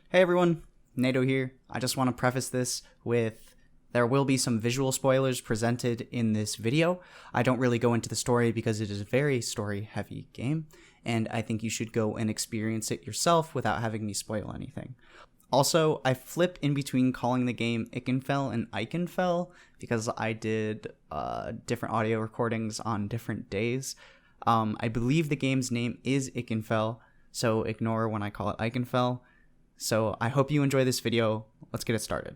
Hey everyone, NATO here. I just want to preface this with there will be some visual spoilers presented in this video. I don't really go into the story because it is a very story-heavy game, and I think you should go and experience it yourself without having me spoil anything. Also, I flip in between calling the game Ikenfell and Eichenfel because I did different audio recordings on different days. I believe the game's name is Ikenfell, so ignore when I call it Eichenfel. So I hope you enjoy this video. Let's get it started.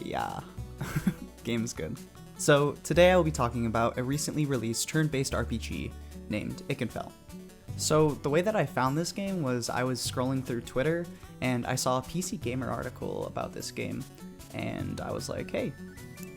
Yeah. Game's good. So today I will be talking about a recently released turn-based RPG named Ikenfell. So the way that I found this game was I was scrolling through Twitter and I saw a PC Gamer article about this game, and I was like, hey,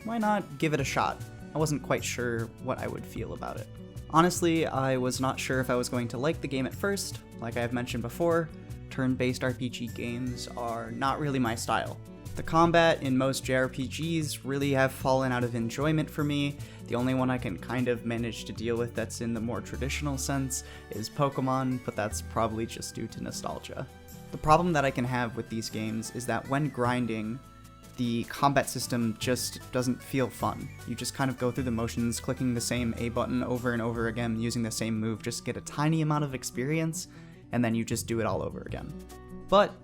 why not give it a shot? I wasn't quite sure what I would feel about it. Honestly, I was not sure if I was going to like the game at first. Like I have mentioned before, turn-based RPG games are not really my style. The combat in most JRPGs really have fallen out of enjoyment for me. The only one I can kind of manage to deal with that's in the more traditional sense is Pokemon, but that's probably just due to nostalgia. The problem that I can have with these games is that when grinding, the combat system just doesn't feel fun. You just kind of go through the motions, clicking the same A button over and over again, using the same move, just get a tiny amount of experience, and then you just do it all over again. But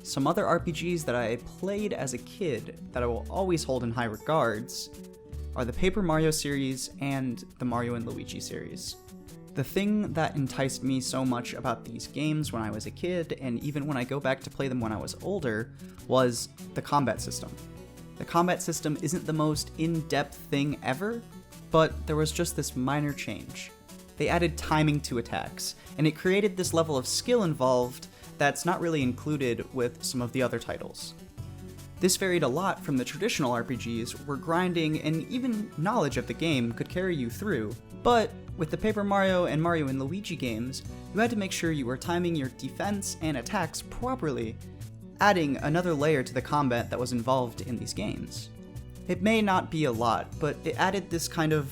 some other RPGs that I played as a kid that I will always hold in high regards are the Paper Mario series and the Mario & Luigi series. The thing that enticed me so much about these games when I was a kid, and even when I go back to play them when I was older, was the combat system. The combat system isn't the most in-depth thing ever, but there was just this minor change. They added timing to attacks, and it created this level of skill involved that's not really included with some of the other titles. This varied a lot from the traditional RPGs where grinding and even knowledge of the game could carry you through, but with the Paper Mario and Mario & Luigi games, you had to make sure you were timing your defense and attacks properly, adding another layer to the combat that was involved in these games. It may not be a lot, but it added this kind of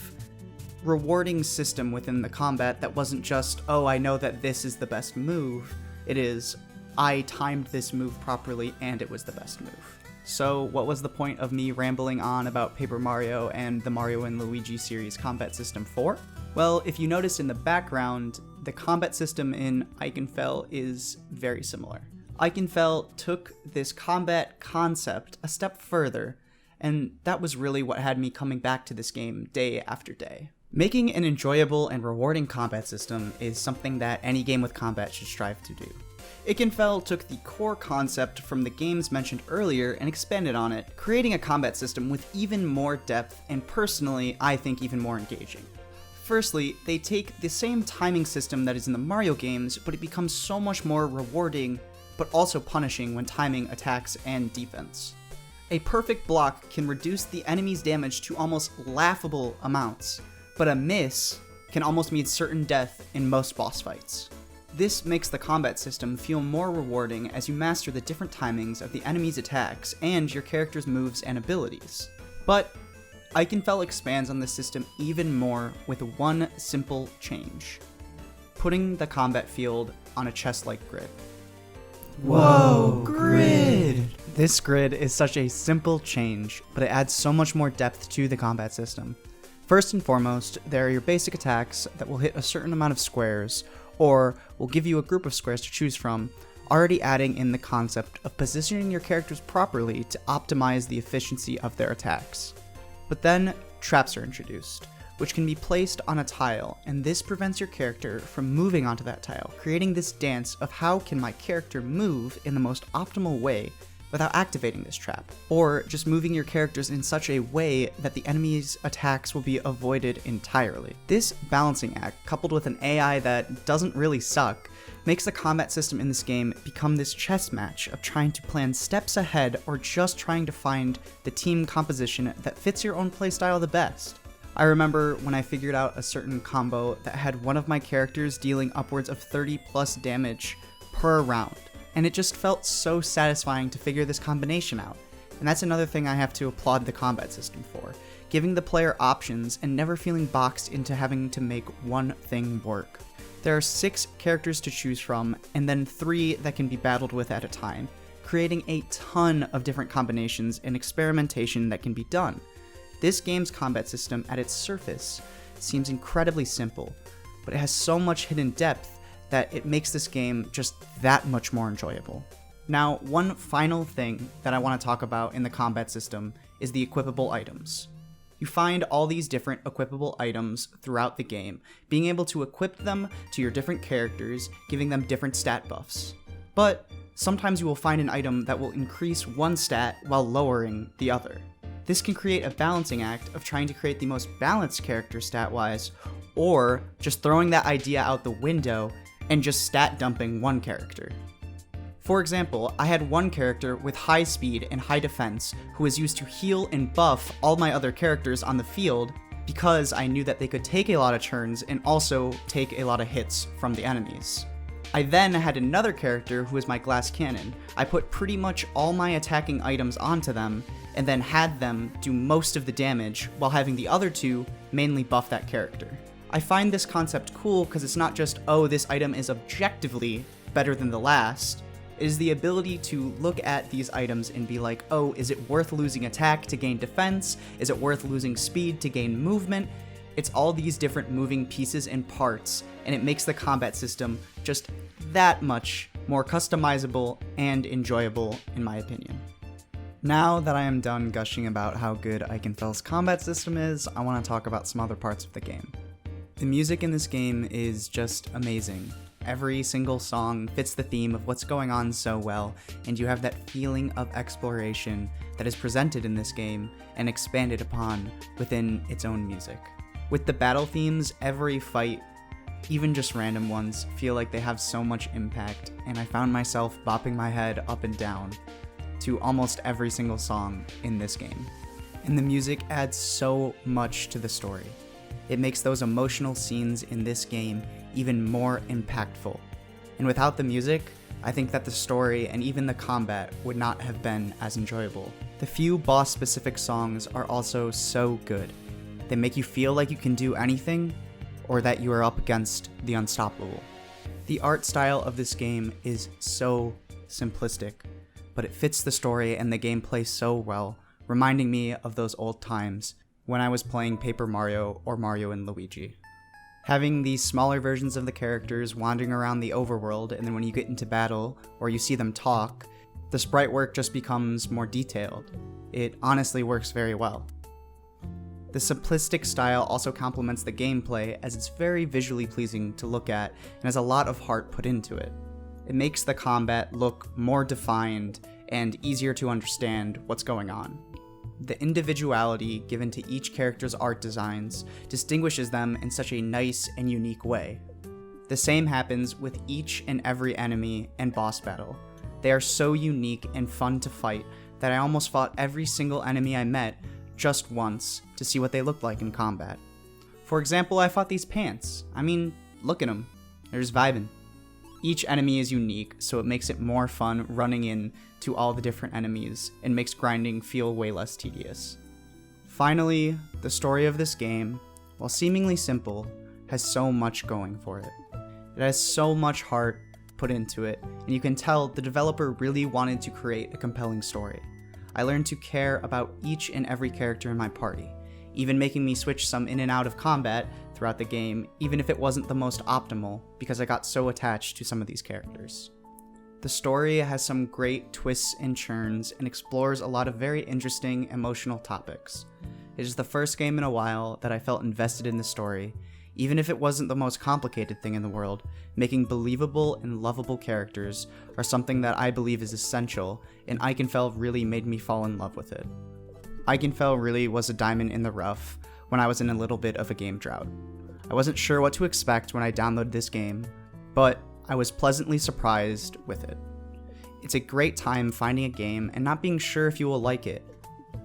rewarding system within the combat that wasn't just, oh, I know that this is the best move. It is, I timed this move properly and it was the best move. So what was the point of me rambling on about Paper Mario and the Mario & Luigi series combat system for? Well, if you notice in the background, the combat system in Ikenfell is very similar. Ikenfell took this combat concept a step further, and that was really what had me coming back to this game day after day. Making an enjoyable and rewarding combat system is something that any game with combat should strive to do. Ikenfell took the core concept from the games mentioned earlier and expanded on it, creating a combat system with even more depth and personally, I think even more engaging. Firstly, they take the same timing system that is in the Mario games, but it becomes so much more rewarding, but also punishing when timing attacks and defense. A perfect block can reduce the enemy's damage to almost laughable amounts, but a miss can almost mean certain death in most boss fights. This makes the combat system feel more rewarding as you master the different timings of the enemy's attacks and your character's moves and abilities. But Ikenfell expands on this system even more with one simple change: putting the combat field on a chess-like grid. Whoa, grid! This grid is such a simple change, but it adds so much more depth to the combat system. First and foremost, there are your basic attacks that will hit a certain amount of squares, or will give you a group of squares to choose from, already adding in the concept of positioning your characters properly to optimize the efficiency of their attacks. But then, traps are introduced, which can be placed on a tile, and this prevents your character from moving onto that tile, creating this dance of how can my character move in the most optimal way without activating this trap, or just moving your characters in such a way that the enemy's attacks will be avoided entirely. This balancing act, coupled with an AI that doesn't really suck, makes the combat system in this game become this chess match of trying to plan steps ahead or just trying to find the team composition that fits your own playstyle the best. I remember when I figured out a certain combo that had one of my characters dealing upwards of 30 plus damage per round, and it just felt so satisfying to figure this combination out. And that's another thing I have to applaud the combat system for, giving the player options and never feeling boxed into having to make one thing work. There are 6 characters to choose from, and then 3 that can be battled with at a time, creating a ton of different combinations and experimentation that can be done. This game's combat system at its surface seems incredibly simple, but it has so much hidden depth that it makes this game just that much more enjoyable. Now, one final thing that I want to talk about in the combat system is the equipable items. You find all these different equipable items throughout the game, being able to equip them to your different characters, giving them different stat buffs. But sometimes you will find an item that will increase one stat while lowering the other. This can create a balancing act of trying to create the most balanced character stat-wise, or just throwing that idea out the window and just stat dumping one character. For example, I had one character with high speed and high defense who was used to heal and buff all my other characters on the field because I knew that they could take a lot of turns and also take a lot of hits from the enemies. I then had another character who was my glass cannon. I put pretty much all my attacking items onto them and then had them do most of the damage while having the other 2 mainly buff that character. I find this concept cool because it's not just, oh, this item is objectively better than the last. It is the ability to look at these items and be like, oh, is it worth losing attack to gain defense? Is it worth losing speed to gain movement? It's all these different moving pieces and parts, and it makes the combat system just that much more customizable and enjoyable, in my opinion. Now that I am done gushing about how good Eichenfel's combat system is, I want to talk about some other parts of the game. The music in this game is just amazing. Every single song fits the theme of what's going on so well, and you have that feeling of exploration that is presented in this game and expanded upon within its own music. With the battle themes, every fight, even just random ones, feel like they have so much impact, and I found myself bopping my head up and down to almost every single song in this game. And the music adds so much to the story. It makes those emotional scenes in this game even more impactful. And without the music, I think that the story and even the combat would not have been as enjoyable. The few boss-specific songs are also so good. They make you feel like you can do anything, or that you are up against the unstoppable. The art style of this game is so simplistic, but it fits the story and the gameplay so well, reminding me of those old times when I was playing Paper Mario or Mario and Luigi. Having these smaller versions of the characters wandering around the overworld, and then when you get into battle or you see them talk, the sprite work just becomes more detailed. It honestly works very well. The simplistic style also complements the gameplay as it's very visually pleasing to look at and has a lot of heart put into it. It makes the combat look more defined and easier to understand what's going on. The individuality given to each character's art designs distinguishes them in such a nice and unique way. The same happens with each and every enemy and boss battle. They are so unique and fun to fight that I almost fought every single enemy I met just once to see what they looked like in combat. For example, I fought these pants. I mean, look at them. They're just vibing. Each enemy is unique, so it makes it more fun running in to all the different enemies and makes grinding feel way less tedious. Finally, the story of this game, while seemingly simple, has so much going for it. It has so much heart put into it, and you can tell the developer really wanted to create a compelling story. I learned to care about each and every character in my party, even making me switch some in and out of combat throughout the game, even if it wasn't the most optimal, because I got so attached to some of these characters. The story has some great twists and turns and explores a lot of very interesting emotional topics. It is the first game in a while that I felt invested in the story, even if it wasn't the most complicated thing in the world. Making believable and lovable characters are something that I believe is essential, and Ikenfell really made me fall in love with it. Ikenfell really was a diamond in the rough when I was in a little bit of a game drought. I wasn't sure what to expect when I downloaded this game, but I was pleasantly surprised with it. It's a great time finding a game and not being sure if you will like it,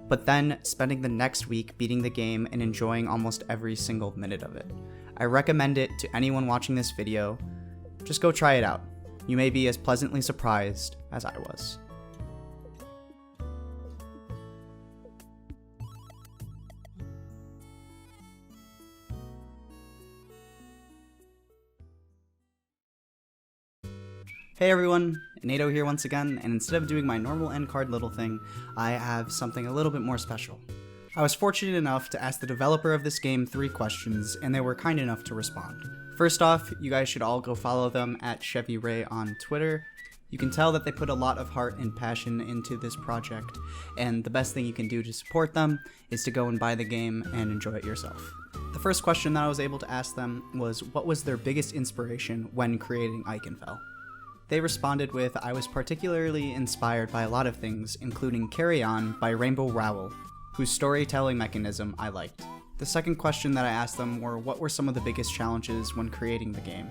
but then spending the next week beating the game and enjoying almost every single minute of it. I recommend it to anyone watching this video. Just go try it out. You may be as pleasantly surprised as I was. Hey everyone, Nato here once again, and instead of doing my normal end card little thing, I have something a little bit more special. I was fortunate enough to ask the developer of this game 3 questions, and they were kind enough to respond. First off, you guys should all go follow them at Chevy Ray on Twitter. You can tell that they put a lot of heart and passion into this project, and the best thing you can do to support them is to go and buy the game and enjoy it yourself. The first question that I was able to ask them was what was their biggest inspiration when creating Eichenfel? They responded with, I was particularly inspired by a lot of things, including Carry On by Rainbow Rowell, whose storytelling mechanism I liked. The second question that I asked them were what were some of the biggest challenges when creating the game?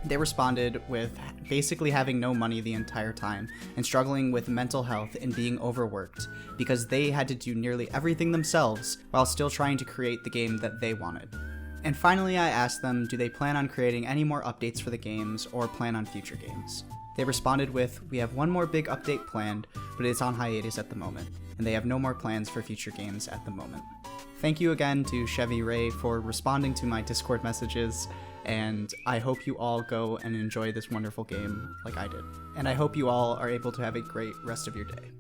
They responded with basically having no money the entire time and struggling with mental health and being overworked because they had to do nearly everything themselves while still trying to create the game that they wanted. And finally, I asked them, do they plan on creating any more updates for the games or plan on future games? They responded with, we have one more big update planned, but it's on hiatus at the moment, and they have no more plans for future games at the moment. Thank you again to Chevy Ray for responding to my Discord messages, and I hope you all go and enjoy this wonderful game like I did. And I hope you all are able to have a great rest of your day.